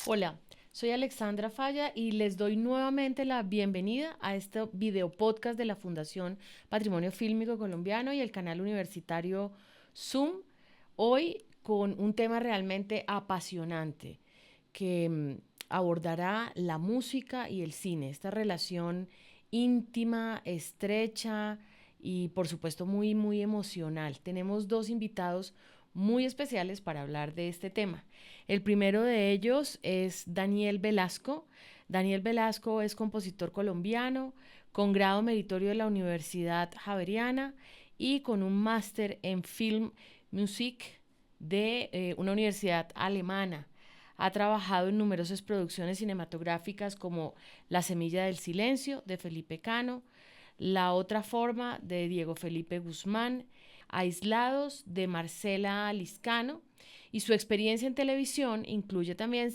Hola, soy Alexandra Falla y les doy nuevamente la bienvenida a este video podcast de la Fundación Patrimonio Fílmico Colombiano y el canal universitario Zoom. Hoy con un tema realmente apasionante que abordará la música y el cine, esta relación íntima, estrecha y por supuesto muy emocional. Tenemos dos invitados muy especiales para hablar de este tema. El primero de ellos es Daniel Velasco. Daniel Velasco es compositor colombiano con grado meritorio de la Universidad Javeriana y con un máster en Film Music de una universidad alemana. Ha trabajado en numerosas producciones cinematográficas como La Semilla del Silencio de Felipe Cano, La Otra Forma de Diego Felipe Guzmán, Aislados de Marcela Liscano, y su experiencia en televisión incluye también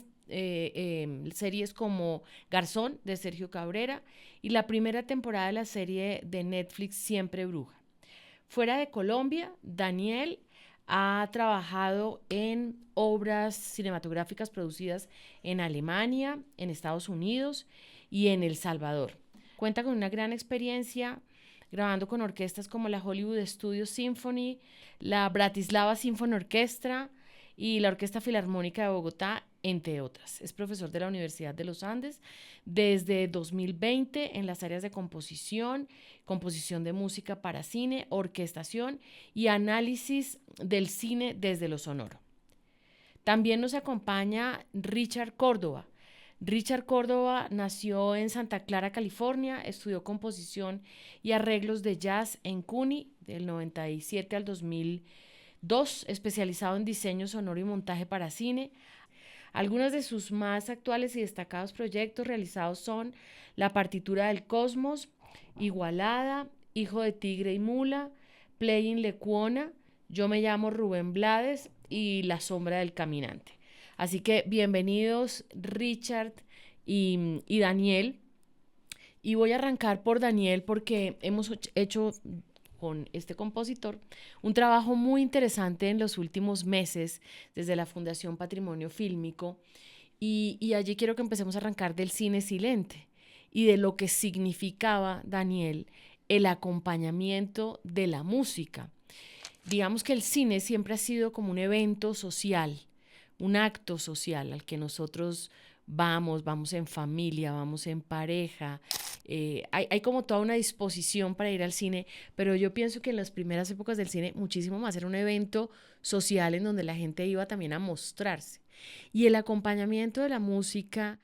series como Garzón de Sergio Cabrera y la primera temporada de la serie de Netflix Siempre Bruja. Fuera de Colombia, Daniel ha trabajado en obras cinematográficas producidas en Alemania, en Estados Unidos y en El Salvador. Cuenta con una gran experiencia grabando con orquestas como la Hollywood Studio Symphony, la Bratislava Symphony Orchestra y la Orquesta Filarmónica de Bogotá, entre otras. Es profesor de la Universidad de los Andes desde 2020 en las áreas de composición, composición de música para cine, orquestación y análisis del cine desde lo sonoro. También nos acompaña Richard Córdoba. Richard Córdoba nació en Santa Clara, California, estudió composición y arreglos de jazz en CUNY del 97 al 2002, especializado en diseño sonoro y montaje para cine. Algunos de sus más actuales y destacados proyectos realizados son La partitura del cosmos, Igualada, Hijo de tigre y mula, Playing Lecuona, Yo me llamo Rubén Blades y La sombra del caminante. Así que bienvenidos Richard y Daniel. Y voy a arrancar por Daniel porque hemos hecho con este compositor un trabajo muy interesante en los últimos meses desde la Fundación Patrimonio Fílmico y allí quiero que empecemos a arrancar del cine silente y de lo que significaba, Daniel, el acompañamiento de la música. Digamos que el cine siempre ha sido como un evento social, un acto social al que nosotros vamos en familia, vamos en pareja. Hay como toda una disposición para ir al cine, pero yo pienso que en las primeras épocas del cine muchísimo más era un evento social en donde la gente iba también a mostrarse. Y el acompañamiento de la música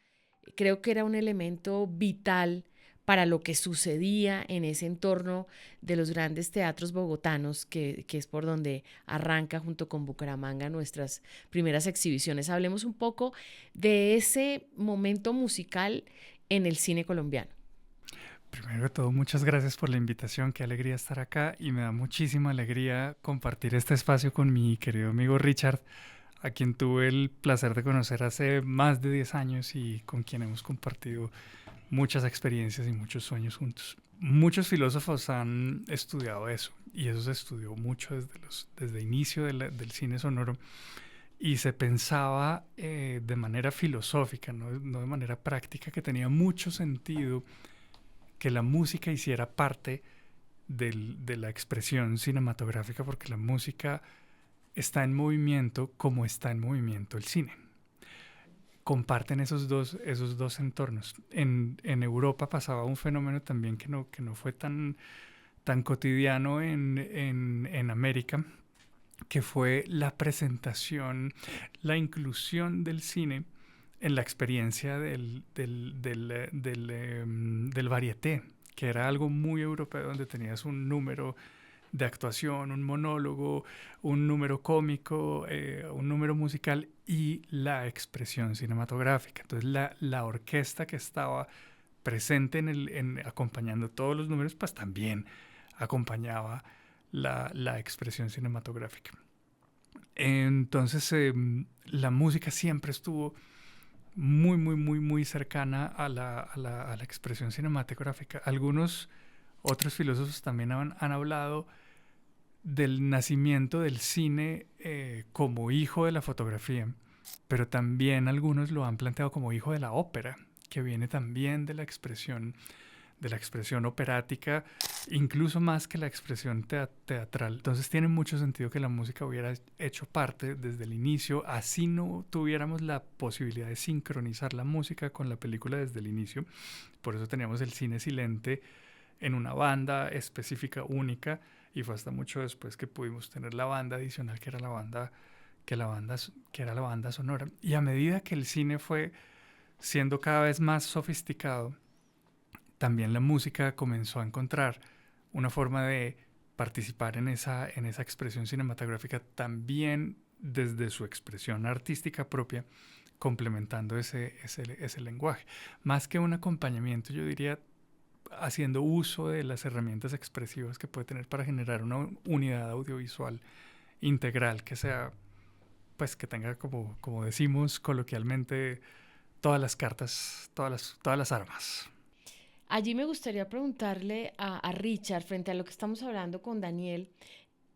creo que era un elemento vital para lo que sucedía en ese entorno de los grandes teatros bogotanos, que es por donde arranca junto con Bucaramanga nuestras primeras exhibiciones. Hablemos un poco de ese momento musical en el cine colombiano. Primero de todo, muchas gracias por la invitación, qué alegría estar acá y me da muchísima alegría compartir este espacio con mi querido amigo Richard, a quien tuve el placer de conocer hace más de 10 años y con quien hemos compartido muchas experiencias y muchos sueños juntos. Muchos filósofos han estudiado eso y eso se estudió mucho desde el inicio del cine sonoro y se pensaba de manera filosófica, no de manera práctica, que tenía mucho sentido que la música hiciera parte de la expresión cinematográfica, porque la música está en movimiento como está en movimiento el cine. Comparten esos dos entornos. En Europa pasaba un fenómeno también que no fue tan cotidiano en América, que fue la presentación, la inclusión del cine en la experiencia del varieté, que era algo muy europeo, donde tenías un número de actuación, un monólogo, un número cómico, un número musical y la expresión cinematográfica. Entonces la orquesta que estaba presente acompañando todos los números, pues también acompañaba la expresión cinematográfica. Entonces la música siempre estuvo muy cercana a la expresión cinematográfica. Algunos otros filósofos también han hablado del nacimiento del cine como hijo de la fotografía, pero también algunos lo han planteado como hijo de la ópera, que viene también de la expresión operática, incluso más que la expresión teatral. Entonces tiene mucho sentido que la música hubiera hecho parte desde el inicio, así no tuviéramos la posibilidad de sincronizar la música con la película desde el inicio. Por eso teníamos el cine silente en una banda específica, única, y fue hasta mucho después que pudimos tener la banda adicional, que era que era la banda sonora. Y a medida que el cine fue siendo cada vez más sofisticado, también la música comenzó a encontrar una forma de participar en esa expresión cinematográfica también desde su expresión artística propia, complementando ese lenguaje. Más que un acompañamiento, yo diría, haciendo uso de las herramientas expresivas que puede tener para generar una unidad audiovisual integral que sea, pues que tenga como decimos coloquialmente, todas las cartas, todas las armas. Allí me gustaría preguntarle a Richard, frente a lo que estamos hablando con Daniel,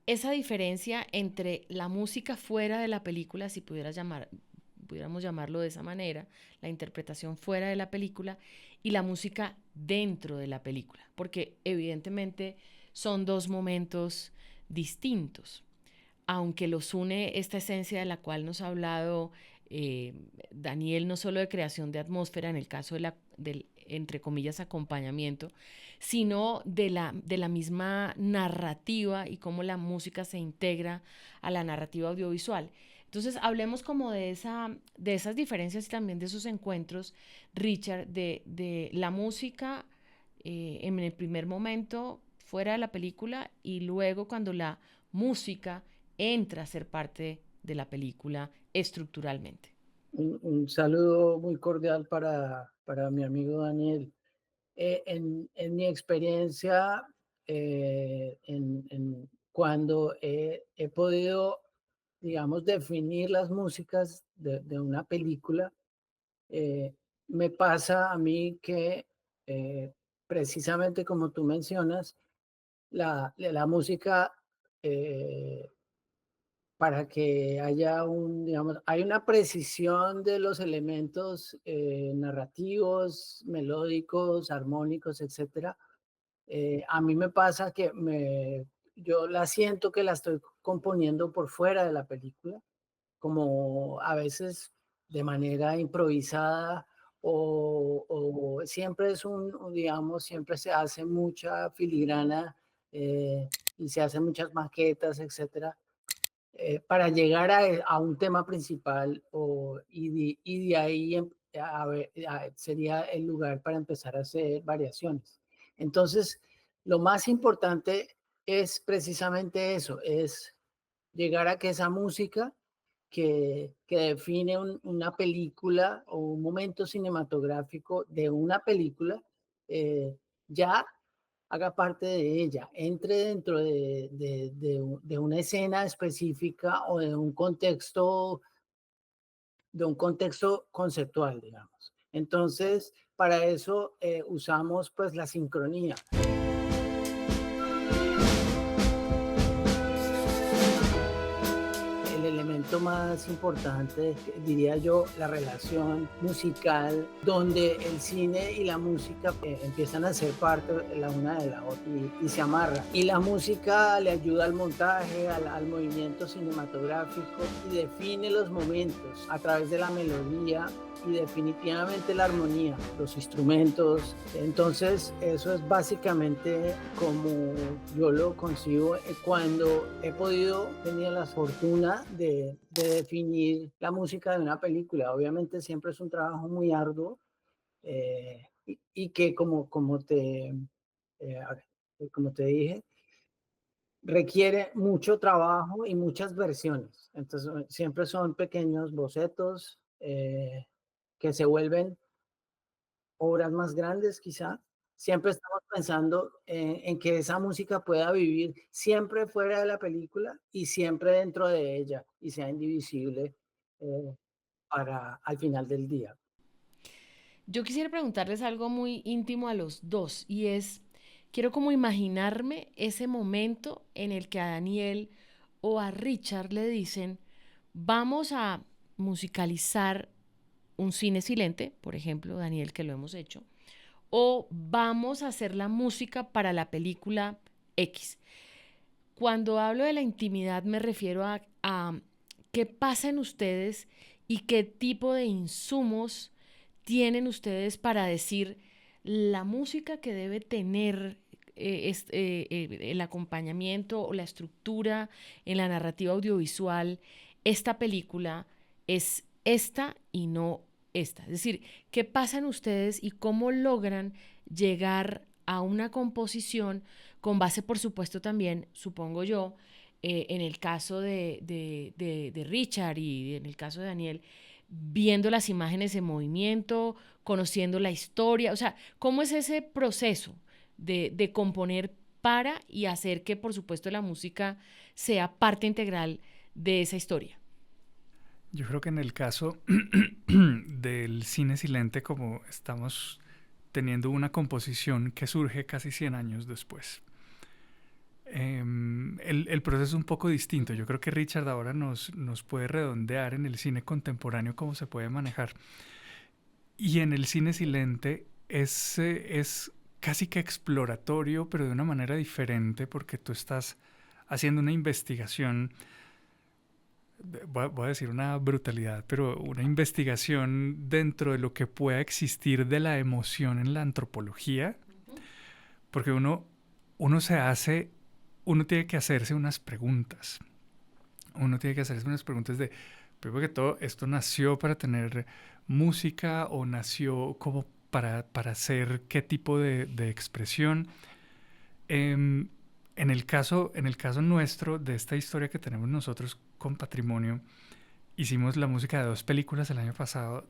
esa diferencia entre la música fuera de la película, si pudiéramos llamarlo de esa manera, la interpretación fuera de la película, y la música dentro de la película, porque evidentemente son dos momentos distintos, aunque los une esta esencia de la cual nos ha hablado eh, Daniel, no solo de creación de atmósfera en el caso del, entre comillas, acompañamiento, sino de la misma narrativa y cómo la música se integra a la narrativa audiovisual. Entonces, hablemos como de esas diferencias y también de esos encuentros, Richard, de la música en el primer momento fuera de la película y luego cuando la música entra a ser parte de la película estructuralmente. Un saludo muy cordial para mi amigo Daniel. En mi experiencia, cuando he podido, digamos, definir las músicas de una película, eh, me pasa a mí que eh, precisamente como tú mencionas, la música para que haya digamos, hay una precisión de los elementos narrativos, melódicos, armónicos, etcétera. A mí me pasa que yo la siento que la estoy componiendo por fuera de la película, como a veces de manera improvisada o siempre digamos, siempre se hace mucha filigrana y se hacen muchas maquetas, etcétera, para llegar a un tema principal y de ahí sería el lugar para empezar a hacer variaciones. Entonces, lo más importante es precisamente eso, es llegar a que esa música que define una película o un momento cinematográfico de una película, ya haga parte de ella, entre dentro de una escena específica o de un contexto conceptual, digamos. Entonces, para eso usamos pues la sincronía. El elemento más importante, diría yo, la relación musical, donde el cine y la música empiezan a ser parte la una de la otra y se amarran. Y la música le ayuda al montaje, al movimiento cinematográfico y define los momentos a través de la melodía y definitivamente la armonía, los instrumentos. Entonces, eso es básicamente como yo lo concibo cuando he tenido la fortuna de definir la música de una película. Obviamente siempre es un trabajo muy arduo y que eh, como te dije, requiere mucho trabajo y muchas versiones. Entonces, siempre son pequeños bocetos que se vuelven obras más grandes, quizá. Siempre estamos pensando en que esa música pueda vivir siempre fuera de la película y siempre dentro de ella y sea indivisible eh, al final del día. Yo quisiera preguntarles algo muy íntimo a los dos y es, quiero como imaginarme ese momento en el que a Daniel o a Richard le dicen, vamos a musicalizar un cine silente, por ejemplo, Daniel, que lo hemos hecho, o vamos a hacer la música para la película X. Cuando hablo de la intimidad me refiero a qué pasa en ustedes y qué tipo de insumos tienen ustedes para decir la música que debe tener el acompañamiento o la estructura en la narrativa audiovisual, esta película es esta y no esta. Es decir, ¿qué pasa en ustedes y cómo logran llegar a una composición con base, por supuesto, también, supongo yo, en el caso de Richard y en el caso de Daniel, viendo las imágenes en movimiento, conociendo la historia? O sea, ¿cómo es ese proceso de componer para y hacer que, por supuesto, la música sea parte integral de esa historia? Yo creo que en el caso del cine silente, como estamos teniendo una composición que surge casi 100 años después, el proceso es un poco distinto. Yo creo que Richard ahora nos puede redondear en el cine contemporáneo cómo se puede manejar. Y en el cine silente es casi que exploratorio, pero de una manera diferente, porque tú estás haciendo una investigación. Voy a decir una brutalidad, pero una investigación dentro de lo que pueda existir de la emoción en la antropología, porque uno tiene que hacerse unas preguntas. Uno tiene que hacerse unas preguntas de, primero que todo, ¿esto nació para tener música o nació como para hacer qué tipo de expresión? En el caso nuestro, de esta historia que tenemos nosotros con Patrimonio, hicimos la música de 2 películas el año pasado,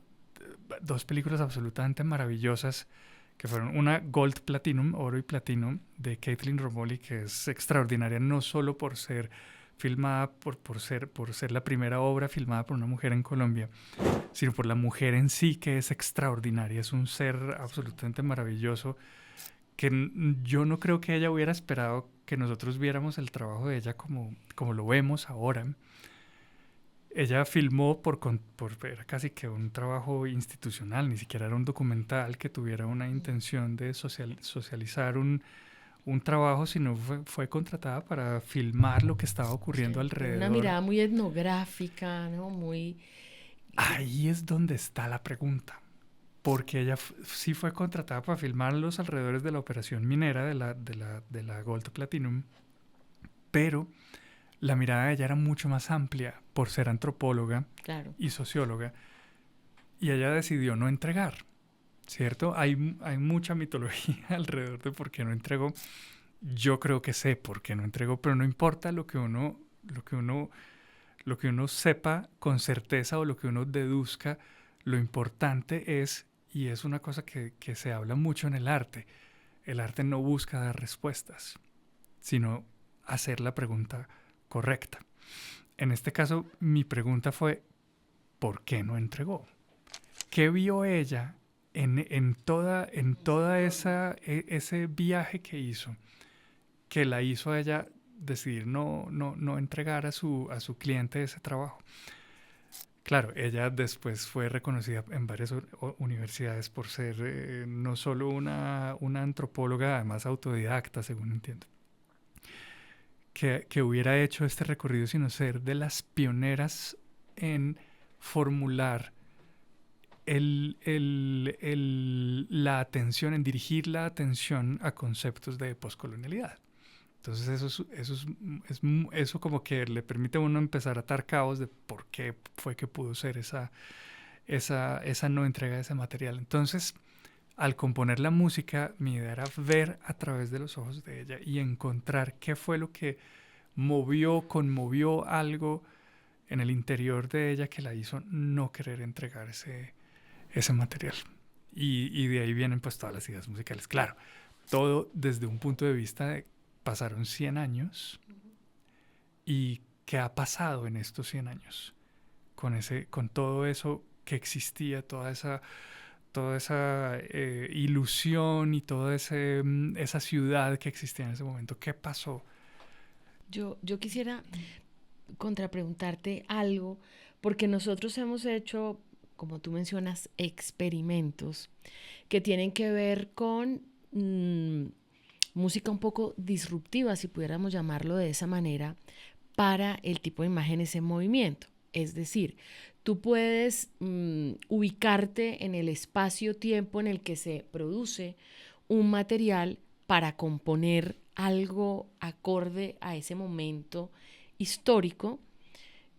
2 películas absolutamente maravillosas, que fueron una Gold Platinum, oro y platino, de Caitlin Romoli, que es extraordinaria no solo por ser filmada, por ser la primera obra filmada por una mujer en Colombia, sino por la mujer en sí, que es extraordinaria, es un ser absolutamente maravilloso, que yo no creo que ella hubiera esperado que nosotros viéramos el trabajo de ella como lo vemos ahora. Ella filmó era casi que un trabajo institucional, ni siquiera era un documental que tuviera una intención de socializar un trabajo, sino fue contratada para filmar lo que estaba ocurriendo Sí, tiene una alrededor. mirada muy etnográfica, ¿no? Muy... Ahí es donde está la pregunta, porque ella sí fue contratada para filmar los alrededores de la operación minera de la Gold Platinum, pero la mirada de ella era mucho más amplia por ser antropóloga Claro. y socióloga, y ella decidió no entregar, ¿cierto? Hay mucha mitología alrededor de por qué no entregó. Yo creo que sé por qué no entregó, pero no importa lo que uno sepa con certeza o lo que uno deduzca, lo importante es, y es una cosa que se habla mucho en el arte no busca dar respuestas, sino hacer la pregunta correcta. En este caso, mi pregunta fue, ¿por qué no entregó? ¿Qué vio ella en toda ese viaje que hizo, que la hizo a ella decidir no entregar a su cliente ese trabajo? Claro, ella después fue reconocida en varias universidades por ser no solo una antropóloga, además autodidacta, según entiendo, que hubiera hecho este recorrido, sino ser de las pioneras en formular la atención, en dirigir la atención a conceptos de poscolonialidad. Entonces eso como que le permite a uno empezar a atar cabos de por qué fue que pudo ser esa no entrega de ese material. Entonces, al componer la música, mi idea era ver a través de los ojos de ella y encontrar qué fue lo que conmovió algo en el interior de ella que la hizo no querer entregar ese material. Y de ahí vienen pues todas las ideas musicales. Claro, todo desde un punto de vista de pasaron 100 años y qué ha pasado en estos 100 años con todo eso que existía, toda esa ilusión y toda esa ciudad que existía en ese momento. ¿Qué pasó? Yo quisiera contrapreguntarte algo, porque nosotros hemos hecho, como tú mencionas, experimentos que tienen que ver con música un poco disruptiva, si pudiéramos llamarlo de esa manera, para el tipo de imágenes en movimiento. Es decir, tú puedes ubicarte en el espacio-tiempo en el que se produce un material para componer algo acorde a ese momento histórico,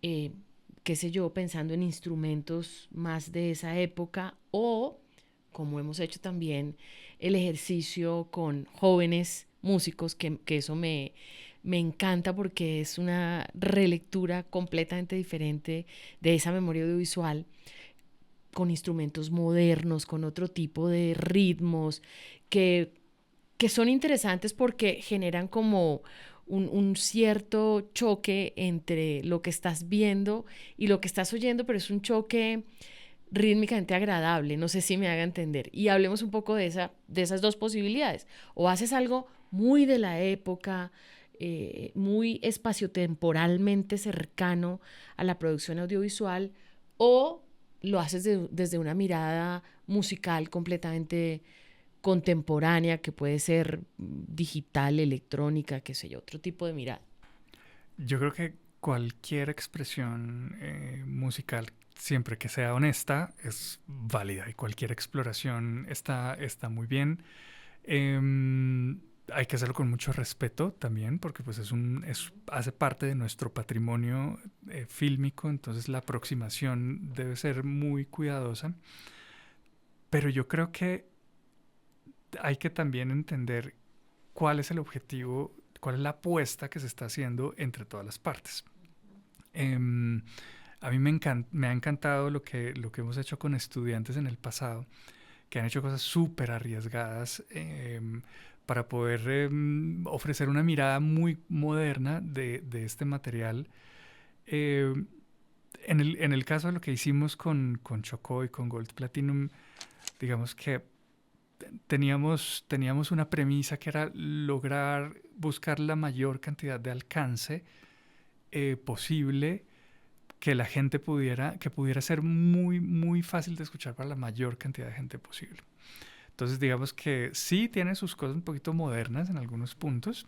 eh, qué sé yo, pensando en instrumentos más de esa época o, como hemos hecho también, el ejercicio con jóvenes músicos, que eso me encanta porque es una relectura completamente diferente de esa memoria audiovisual con instrumentos modernos, con otro tipo de ritmos que, que son interesantes porque generan como un cierto choque entre lo que estás viendo y lo que estás oyendo, pero es un choque rítmicamente agradable, no sé si me haga entender. Y hablemos un poco de esas dos posibilidades. O haces algo muy de la época, muy espaciotemporalmente cercano a la producción audiovisual, o lo haces desde una mirada musical completamente contemporánea, que puede ser digital, electrónica, qué sé yo, otro tipo de mirada. Yo creo que cualquier expresión musical, siempre que sea honesta, es válida y cualquier exploración está muy bien. Hay que hacerlo con mucho respeto también, porque pues hace parte de nuestro patrimonio fílmico, entonces la aproximación debe ser muy cuidadosa. Pero yo creo que hay que también entender cuál es el objetivo, cuál es la apuesta que se está haciendo entre todas las partes. Em, a mí me ha encantado lo que hemos hecho con estudiantes en el pasado, que han hecho cosas súper arriesgadas para poder ofrecer una mirada muy moderna de este material. Em, en el caso de lo que hicimos con Chocó y con Gold Platinum, digamos que teníamos una premisa que era lograr buscar la mayor cantidad de alcance posible, que pudiera ser muy, muy fácil de escuchar para la mayor cantidad de gente posible. Entonces, digamos que sí tiene sus cosas un poquito modernas en algunos puntos,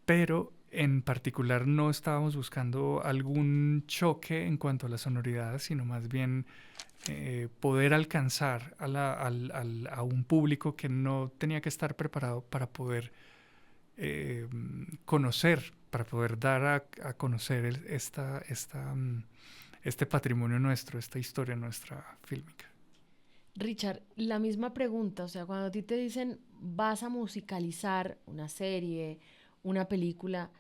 pero en particular no estábamos buscando algún choque en cuanto a la sonoridad, sino más bien poder alcanzar a un público que no tenía que estar preparado para poder eh, conocer, para poder dar a conocer este patrimonio nuestro, esta historia nuestra fílmica. Richard, la misma pregunta, o sea, cuando a ti te dicen vas a musicalizar una serie, una película,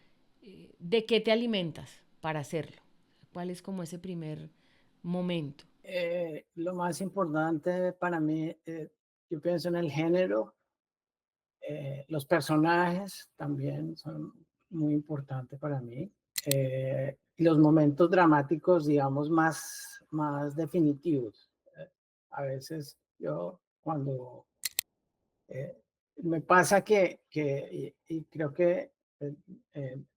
¿de qué te alimentas para hacerlo? ¿Cuál es como ese primer momento? Lo más importante para mí, yo pienso en el género, los personajes también son muy importantes para mí. Los momentos dramáticos, digamos, más definitivos. A veces yo cuando eh, me pasa y creo que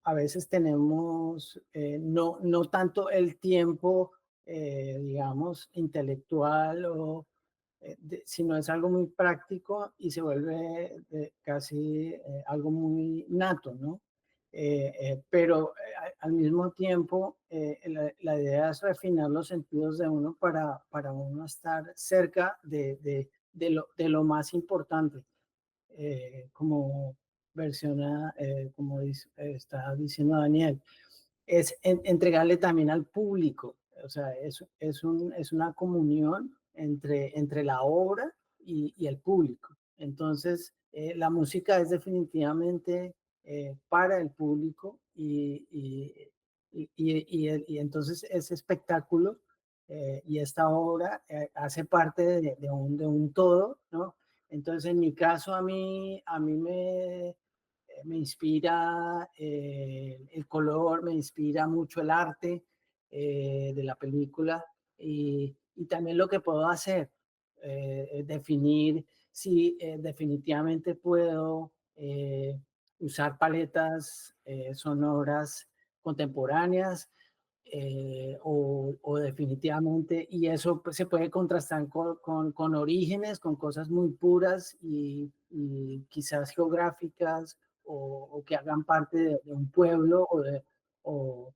a veces tenemos no tanto el tiempo, digamos, intelectual sino es algo muy práctico y se vuelve casi algo muy nato, ¿no? Pero al mismo tiempo, la idea es refinar los sentidos de uno para uno estar cerca de lo más importante, como como está diciendo Daniel, es entregarle también al público. O sea, es una comunión entre la obra y el público. Entonces, la música es definitivamente para el público y entonces ese espectáculo y esta obra hace parte de un todo, ¿no? Entonces, en mi caso, a mí me inspira el color, me inspira mucho el arte de la película y también lo que puedo hacer, definir si definitivamente puedo usar paletas sonoras contemporáneas, o definitivamente, y eso pues, se puede contrastar con orígenes, con cosas muy puras y quizás geográficas o que hagan parte de un pueblo o,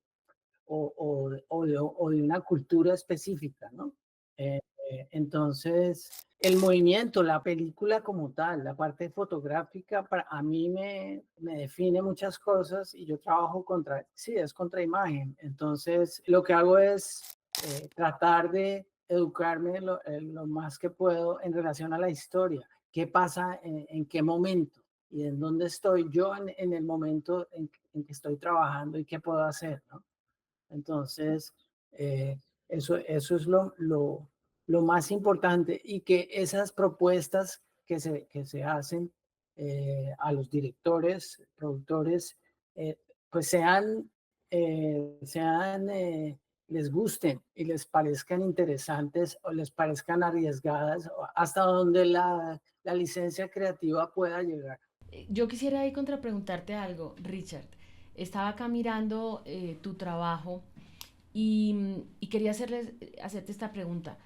o de una cultura específica, ¿no? Entonces, el movimiento, la película como tal, la parte fotográfica, para, a mí me define muchas cosas y yo trabajo contra, sí, es contra imagen. Entonces, lo que hago es tratar de educarme lo más que puedo en relación a la historia. ¿Qué pasa en qué momento? ¿Y en dónde estoy yo en el momento en que estoy trabajando y qué puedo hacer, ¿no? Entonces, eso es lo más importante y que esas propuestas que se hacen a los directores, productores, eh, pues les gusten y les parezcan interesantes o les parezcan arriesgadas, hasta donde la licencia creativa pueda llegar. Yo quisiera ahí contrapreguntarte algo, Richard. Estaba acá mirando tu trabajo y quería hacerte esta pregunta.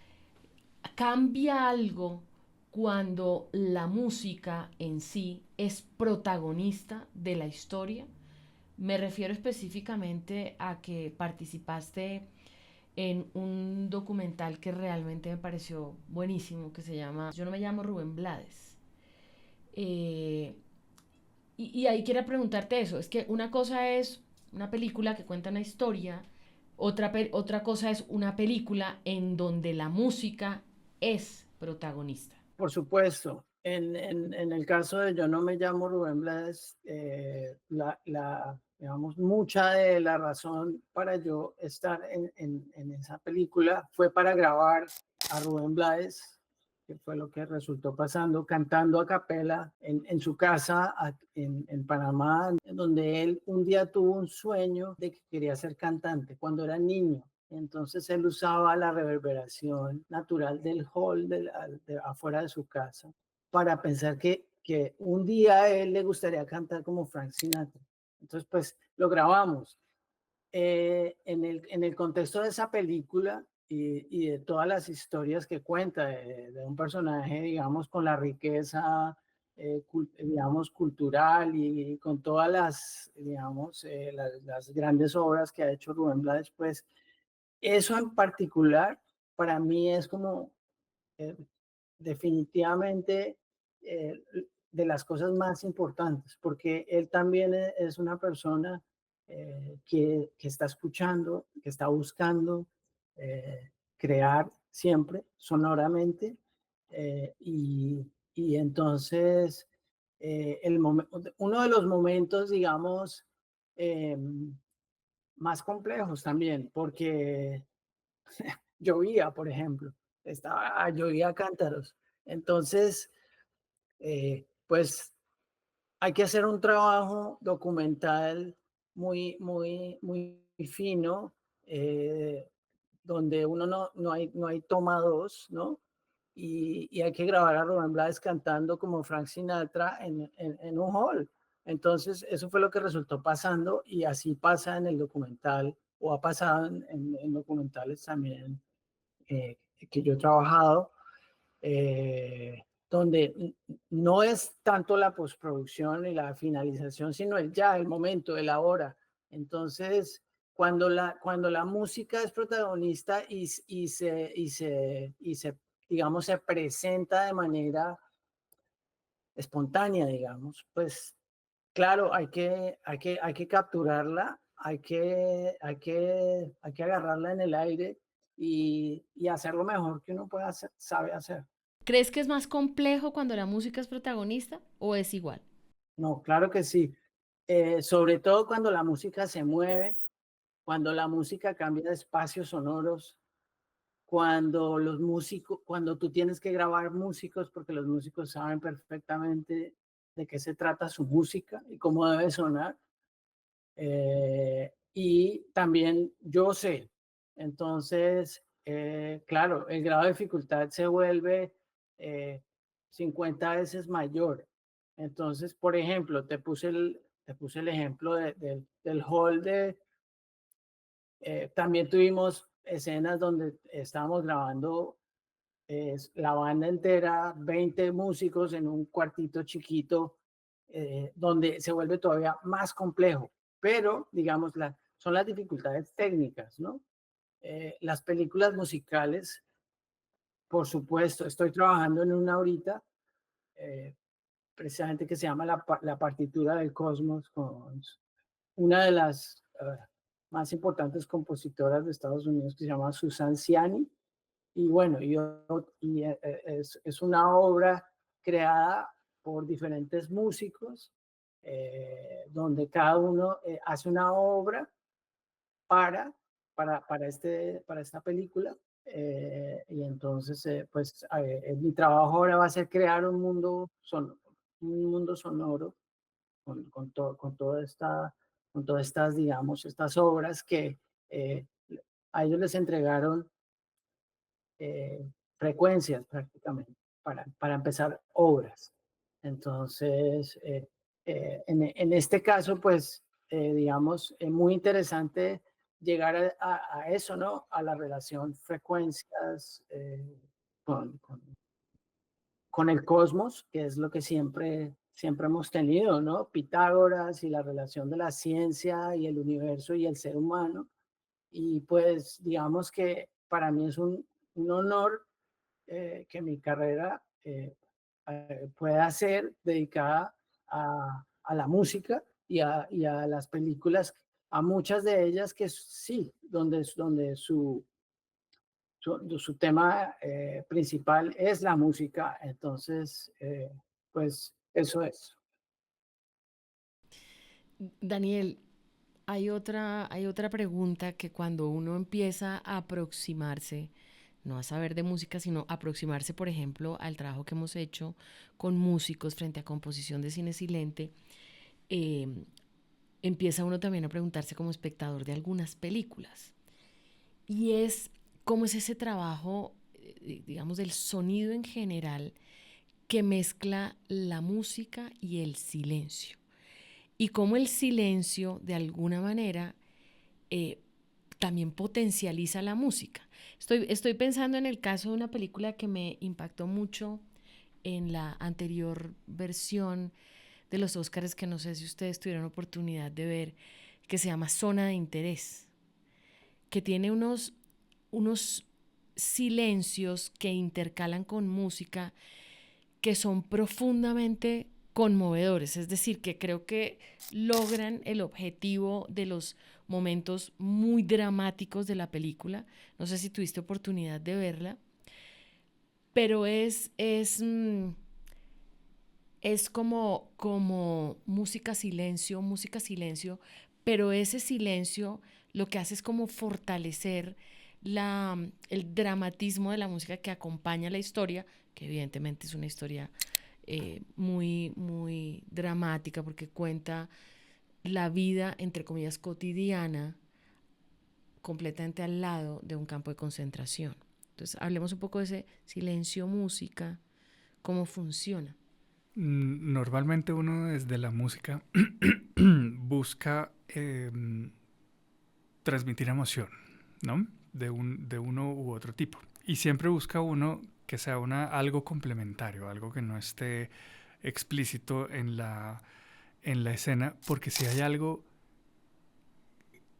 ¿Cambia algo cuando la música en sí es protagonista de la historia? Me refiero específicamente a que participaste en un documental que realmente me pareció buenísimo, que se llama Yo no me llamo Rubén Blades. Eh, y ahí quiero preguntarte eso, es que una cosa es una película que cuenta una historia, otra cosa es una película en donde la música es protagonista. Por supuesto, en el caso de Yo no me llamo Rubén Blades, digamos, mucha de la razón para yo estar en esa película fue para grabar a Rubén Blades, que fue lo que resultó pasando, cantando a capela en su casa en Panamá, en donde él un día tuvo un sueño de que quería ser cantante cuando era niño. Entonces él usaba la reverberación natural del hall afuera de su casa para pensar que un día a él le gustaría cantar como Frank Sinatra. Entonces, pues lo grabamos. En el contexto de esa película y de todas las historias que cuenta de un personaje, digamos, con la riqueza, digamos, cultural y con todas las, digamos, las grandes obras que ha hecho Rubén Blades, pues eso en particular para mí es como eh, definitivamente eh, de las cosas más importantes, porque él también es una persona que está escuchando, que está buscando crear siempre sonoramente y entonces uno de los momentos, digamos, más complejos también, porque llovía, por ejemplo, llovía a cántaros. Entonces, pues hay que hacer un trabajo documental muy fino, donde uno no hay toma dos, ¿no? Y hay que grabar a Rubén Blades cantando como Frank Sinatra en un hall. Entonces, eso fue lo que resultó pasando y así pasa en el documental o ha pasado en documentales también que yo he trabajado, donde no es tanto la postproducción y la finalización, sino el ya, el momento, el ahora. Entonces, cuando la música es protagonista digamos, se presenta de manera espontánea, digamos, pues claro, hay que capturarla, hay que agarrarla en el aire y hacer lo mejor que uno pueda hacer, sabe hacer. ¿Crees que es más complejo cuando la música es protagonista o es igual? No, claro que sí. Sobre todo cuando la música se mueve, cuando la música cambia de espacios sonoros, cuando los músicos, cuando tú tienes que grabar músicos, porque los músicos saben perfectamente de qué se trata su música y cómo debe sonar. Y también yo sé. Entonces, claro, el grado de dificultad se vuelve 50 veces mayor. Entonces, por ejemplo, te puse el ejemplo del hall También tuvimos escenas donde estábamos grabando la banda entera, 20 músicos en un cuartito chiquito, donde se vuelve todavía más complejo. Pero, digamos, son las dificultades técnicas, ¿no? Las películas musicales, por supuesto, estoy trabajando en una ahorita, eh, precisamente que se llama la partitura del cosmos, con una de las más importantes compositoras de Estados Unidos que se llama Susan Ciani. Y bueno, es una obra creada por diferentes músicos, donde cada uno hace una obra para, para esta película. Y entonces, pues mi trabajo ahora va a ser crear un mundo sonoro con con todas estas, digamos, estas obras que eh, a ellos les entregaron eh, frecuencias prácticamente para empezar obras. Entonces, en este caso, pues, digamos, es muy interesante llegar a eso, ¿no? A la relación frecuencias con, con, con el cosmos, que es lo que siempre hemos tenido, ¿no? Pitágoras y la relación de la ciencia y el universo y el ser humano. Y pues digamos que para mí es un honor que mi carrera pueda ser dedicada a la música y a las películas, a muchas de ellas que sí, donde su tema principal es la música. Entonces, pues eso es. Daniel, hay otra pregunta que cuando uno empieza a aproximarse, no a saber de música, sino aproximarse, por ejemplo, al trabajo que hemos hecho con músicos frente a composición de cine silente, eh, empieza uno también a preguntarse como espectador de algunas películas. Y es cómo es ese trabajo, digamos, del sonido en general que mezcla la música y el silencio. Y cómo el silencio, de alguna manera, eh, también potencializa la música. Estoy pensando en el caso de una película que me impactó mucho en la anterior versión de los Óscares, que no sé si ustedes tuvieron oportunidad de ver, que se llama Zona de Interés, que tiene unos silencios que intercalan con música que son profundamente conmovedores, es decir, que creo que logran el objetivo de los momentos muy dramáticos de la película. No sé si tuviste oportunidad de verla, pero es como música silencio, pero ese silencio lo que hace es como fortalecer el dramatismo de la música que acompaña la historia, que evidentemente es una historia muy dramática porque cuenta la vida, entre comillas, cotidiana, completamente al lado de un campo de concentración. Entonces, hablemos un poco de ese silencio, música, cómo funciona. Normalmente uno desde la música busca transmitir emoción, ¿no? De uno u otro tipo. Y siempre busca uno que sea algo complementario, algo que no esté explícito en la escena, porque si hay algo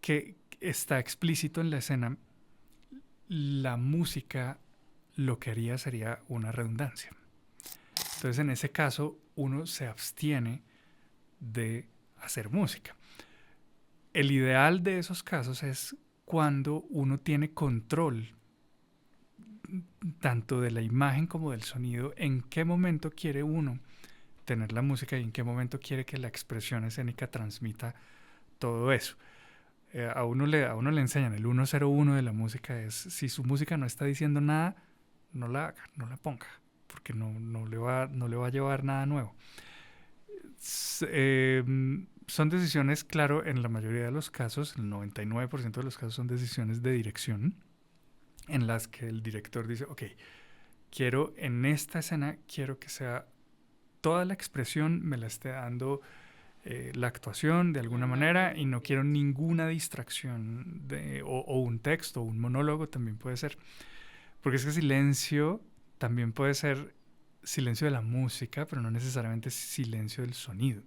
que está explícito en la escena, la música lo que haría sería una redundancia. Entonces, en ese caso, uno se abstiene de hacer música. El ideal de esos casos es cuando uno tiene control tanto de la imagen como del sonido, en qué momento quiere uno tener la música y en qué momento quiere que la expresión escénica transmita todo eso. A uno le enseñan el 101 de la música es, si su música no está diciendo nada, no la haga, no la ponga, porque no le va a llevar nada nuevo. Son decisiones, claro, en la mayoría de los casos, el 99% de los casos son decisiones de dirección, en las que el director dice, ok, en esta escena, quiero que sea toda la expresión me la esté dando la actuación de alguna manera y no quiero ninguna distracción o un texto, un monólogo también puede ser. Porque es que silencio también puede ser silencio de la música, pero no necesariamente silencio del sonido.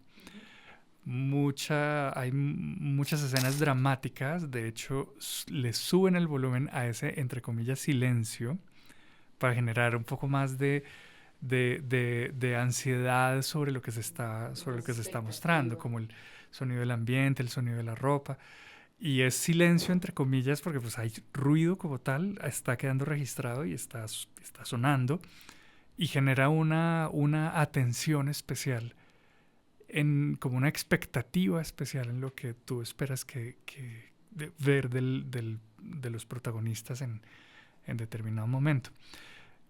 Hay muchas escenas dramáticas, de hecho, le suben el volumen a ese, entre comillas, silencio para generar un poco más de ansiedad sobre lo que se está mostrando, como el sonido del ambiente, el sonido de la ropa. Y es silencio entre comillas porque pues hay ruido como tal, está quedando registrado y está sonando y genera una atención especial, como una expectativa especial en lo que tú esperas ver de los protagonistas en determinado momento.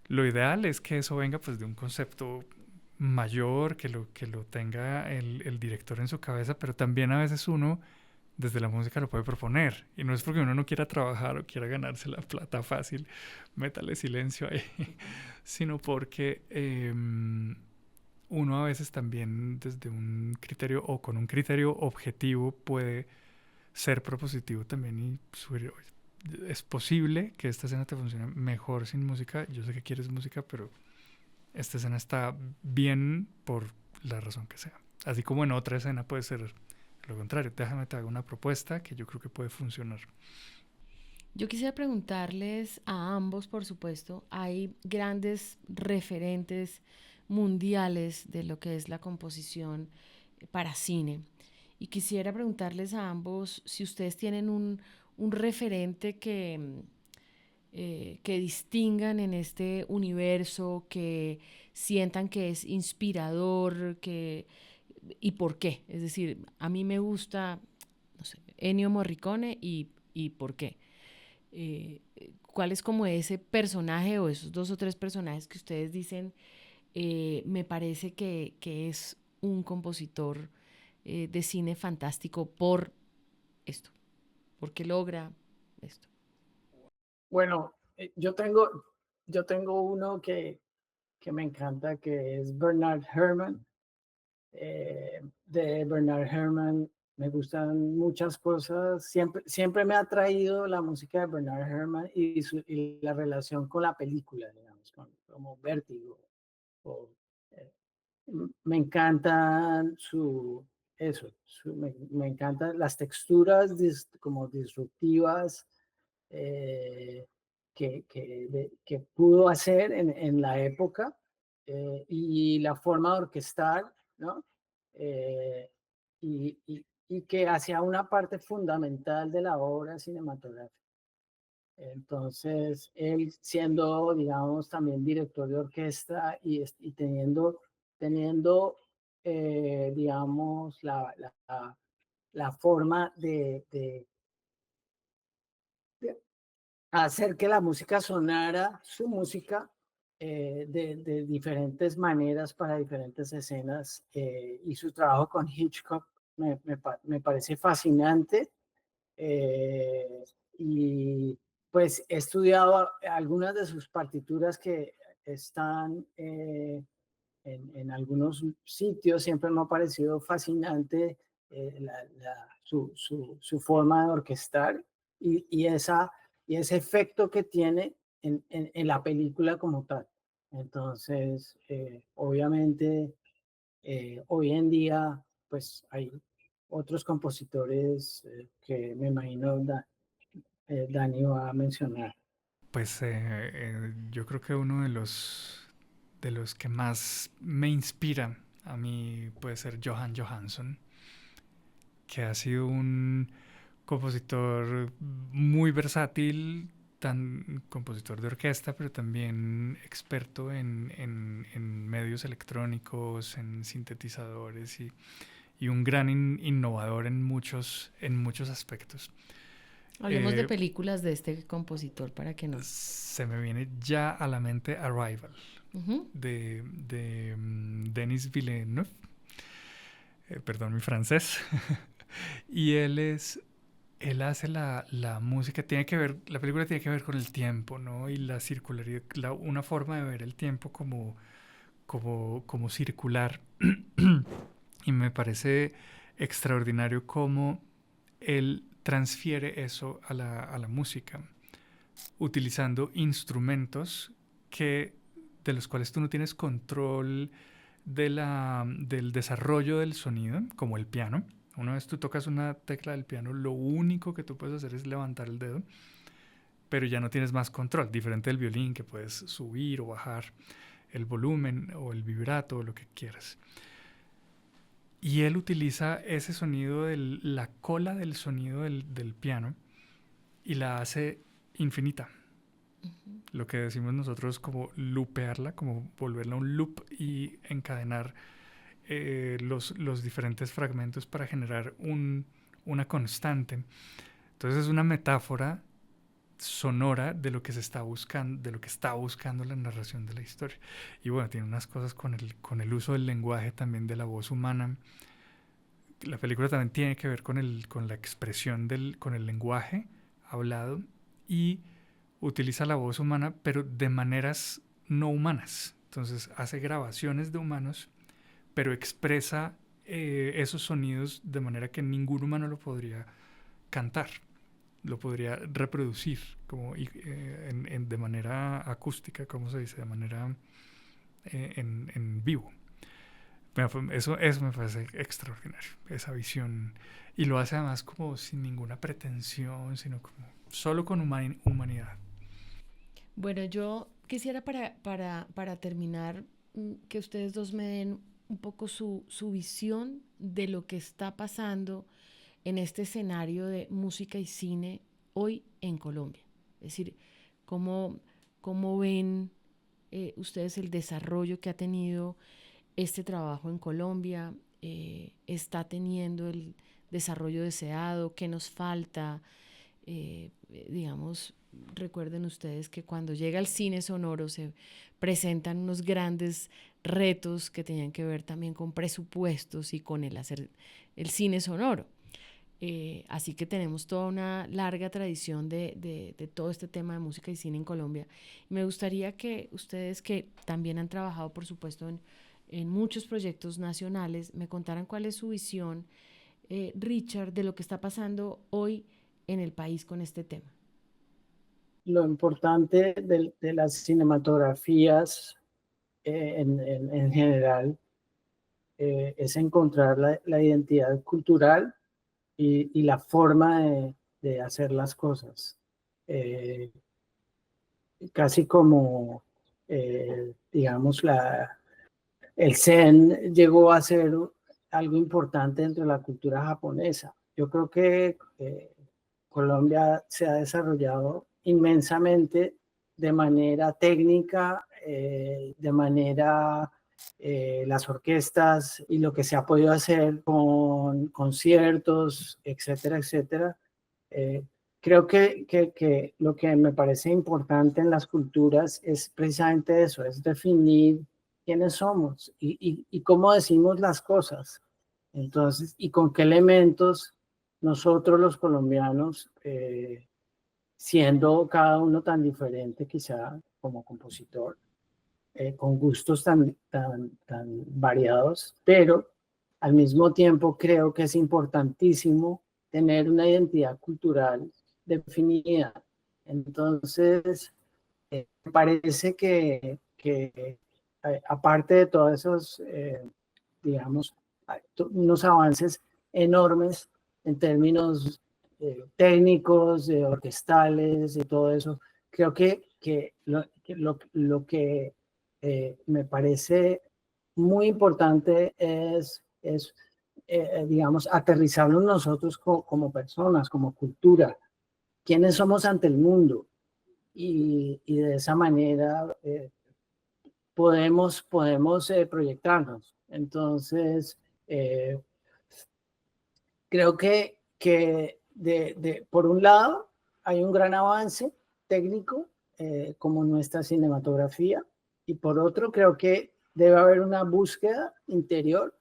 Lo ideal es que eso venga pues de un concepto mayor, que lo tenga el director en su cabeza, pero también a veces uno desde la música lo puede proponer. Y no es porque uno no quiera trabajar o quiera ganarse la plata fácil, métale silencio ahí, sino porque uno a veces también desde un criterio o con un criterio objetivo puede ser propositivo también y subir. Es posible que esta escena te funcione mejor sin música. Yo sé que quieres música, pero esta escena está bien por la razón que sea. Así como en otra escena puede ser lo contrario. Déjame te hago una propuesta que yo creo que puede funcionar. Yo quisiera preguntarles a ambos, por supuesto, hay grandes referentes mundiales de lo que es la composición para cine. Y quisiera preguntarles a ambos si ustedes tienen un referente que distingan en este universo, que sientan que es inspirador, y por qué. Es decir, a mí me gusta, no sé, Ennio Morricone y por qué. ¿Cuál es como ese personaje o esos dos o tres personajes que ustedes dicen, me parece que es un compositor de cine fantástico por esto, porque logra esto? Bueno, yo tengo uno que me encanta, que es Bernard Herrmann. De Bernard Herrmann me gustan muchas cosas. Siempre me ha atraído la música de Bernard Herrmann y la relación con la película, digamos, como Vértigo. O, eh, Me encantan me encantan las texturas como disruptivas eh, que pudo hacer en la época y la forma de orquestar, ¿no? Eh, y que hacía una parte fundamental de la obra cinematográfica. Entonces, él siendo, digamos, también director de orquesta y teniendo digamos, la forma de hacer que la música sonara, su música, de diferentes maneras para diferentes escenas. Y su trabajo con Hitchcock me parece fascinante. eh, y pues he estudiado algunas de sus partituras que están en algunos sitios. Siempre me ha parecido fascinante su forma de orquestar y y ese efecto que tiene en la película como tal. Entonces, obviamente, hoy en día, pues hay otros compositores que me imagino Dani va a mencionar. Pues yo creo que uno de los que más me inspira a mí puede ser Johan Johansson, que ha sido un compositor muy versátil, tan compositor de orquesta, pero también experto en medios electrónicos, en sintetizadores y un gran innovador en muchos aspectos. Hablemos de Eh, películas de este compositor para que no. Se me viene ya a la mente Arrival Ujú. de Denis Villeneuve, perdón mi francés, y él hace la música, la película tiene que ver con el tiempo, ¿no? Y la circularidad, una forma de ver el tiempo como circular. Y me parece extraordinario cómo él transfiere eso a la música, utilizando instrumentos de los cuales tú no tienes control del desarrollo del sonido, como el piano. Una vez tú tocas una tecla del piano, lo único que tú puedes hacer es levantar el dedo, pero ya no tienes más control, diferente del violín, que puedes subir o bajar el volumen o el vibrato o lo que quieras. Y él utiliza ese sonido, la cola del sonido del piano, y la hace infinita. Lo que decimos nosotros como loopearla, como volverla un loop y encadenar los diferentes fragmentos para generar una constante. Entonces es una metáfora sonora de lo que se está buscando, de lo que está buscando la narración de la historia. Y bueno, tiene unas cosas con el uso del lenguaje también, de la voz humana. La película también tiene que ver con la expresión con el lenguaje hablado, y utiliza la voz humana, pero de maneras no humanas. Entonces hace grabaciones de humanos, pero expresa esos sonidos de manera que ningún humano lo podría cantar, lo podría reproducir de manera acústica, como se dice, de manera en vivo. Eso me parece extraordinario, esa visión. Y lo hace además como sin ninguna pretensión, sino como solo con humanidad. Bueno, yo quisiera para terminar, que ustedes dos me den un poco su visión de lo que está pasando en este escenario de música y cine hoy en Colombia. Es decir, cómo, cómo ven ustedes el desarrollo que ha tenido este trabajo en Colombia, está teniendo el desarrollo deseado, qué nos falta. Digamos, recuerden ustedes que cuando llega el cine sonoro se presentan unos grandes retos que tenían que ver también con presupuestos y con el hacer el cine sonoro. Así que tenemos toda una larga tradición de todo este tema de música y cine en Colombia. Me gustaría que ustedes, que también han trabajado, por supuesto, en muchos proyectos nacionales, me contaran cuál es su visión, Richard, de lo que está pasando hoy en el país con este tema. Lo importante de las cinematografías en general es encontrar la identidad cultural y la forma de hacer las cosas. Eh, Casi como, digamos, el Zen llegó a ser algo importante dentro de la cultura japonesa. Yo creo que Colombia se ha desarrollado inmensamente de manera técnica, de manera las orquestas y lo que se ha podido hacer con conciertos, etcétera, etcétera. Eh, Creo que lo que me parece importante en las culturas es precisamente eso, es definir quiénes somos y cómo decimos las cosas. Entonces, y con qué elementos nosotros los colombianos, siendo cada uno tan diferente quizá como compositor, con gustos tan variados, pero al mismo tiempo creo que es importantísimo tener una identidad cultural definida. Entonces, me parece que aparte de todos esos, digamos, unos avances enormes en términos técnicos, orquestales, y todo eso, creo lo que me parece muy importante digamos, aterrizarlo nosotros como personas, como cultura, quiénes somos ante el mundo. Y de esa manera podemos proyectarnos. Entonces, creo que por un lado hay un gran avance técnico, como nuestra cinematografía, y por otro creo que debe haber una búsqueda interior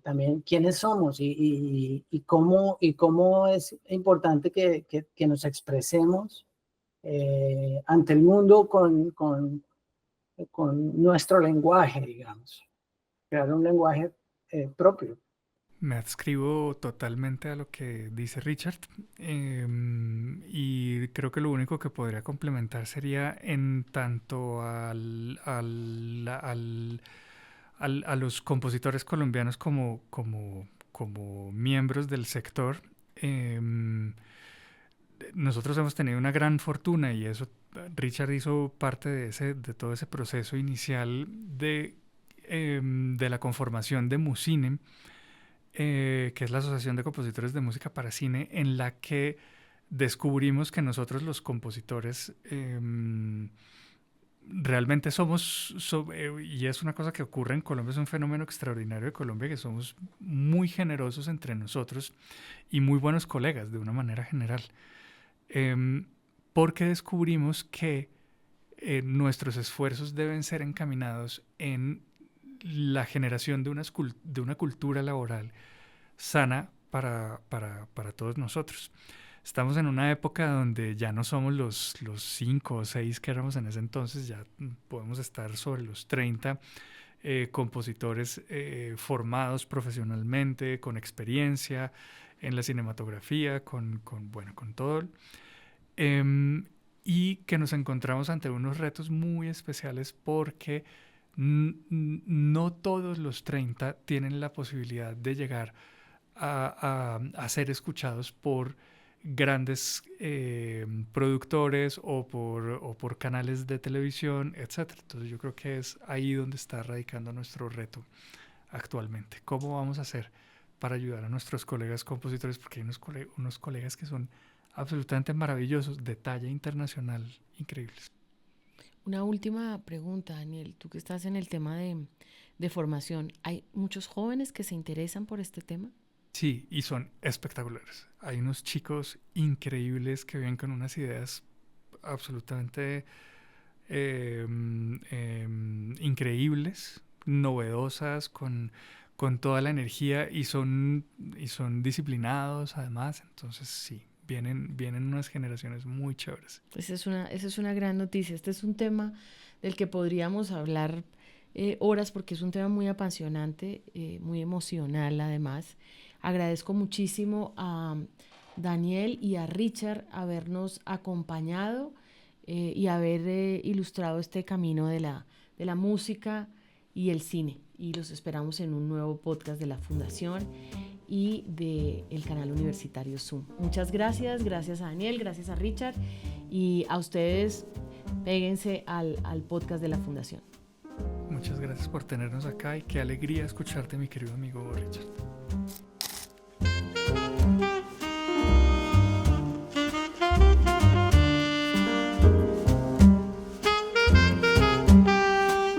también quiénes somos y cómo es importante que nos expresemos ante el mundo con nuestro lenguaje, digamos. Crear un lenguaje propio. Me adscribo totalmente a lo que dice Richard, y creo que lo único que podría complementar sería en tanto a los compositores colombianos como miembros del sector. Nosotros hemos tenido una gran fortuna y eso Richard hizo parte de todo ese proceso inicial de la conformación de Musine, que es la Asociación de Compositores de Música para Cine, en la que descubrimos que nosotros los compositores realmente y es una cosa que ocurre en Colombia, es un fenómeno extraordinario de Colombia, que somos muy generosos entre nosotros y muy buenos colegas de una manera general, porque descubrimos que nuestros esfuerzos deben ser encaminados en la generación de una cultura laboral sana para todos nosotros. Estamos en una época donde ya no somos los 5 o 6 que éramos en ese entonces, ya podemos estar sobre los 30 compositores formados profesionalmente, con experiencia en la cinematografía, con todo. Y que nos encontramos ante unos retos muy especiales porque no todos los 30 tienen la posibilidad de llegar a ser escuchados por grandes productores o por canales de televisión, etc. Entonces yo creo que es ahí donde está radicando nuestro reto actualmente. ¿Cómo vamos a hacer para ayudar a nuestros colegas compositores? Porque hay unos colegas que son absolutamente maravillosos, de talla internacional, increíbles. Una última pregunta, Daniel, tú que estás en el tema de formación, ¿hay muchos jóvenes que se interesan por este tema? Sí, y son espectaculares. Hay unos chicos increíbles que vienen con unas ideas absolutamente increíbles, novedosas, con toda la energía y son disciplinados además. Entonces sí, vienen unas generaciones muy chéveres. Esa es una gran noticia. Este es un tema del que podríamos hablar horas porque es un tema muy apasionante, muy emocional además. Agradezco muchísimo a Daniel y a Richard habernos acompañado y haber ilustrado este camino de la música y el cine. Y los esperamos en un nuevo podcast de la Fundación y del canal universitario Zoom. Muchas gracias, gracias a Daniel, gracias a Richard y a ustedes, péguense al podcast de la Fundación. Muchas gracias por tenernos acá y qué alegría escucharte, mi querido amigo Richard.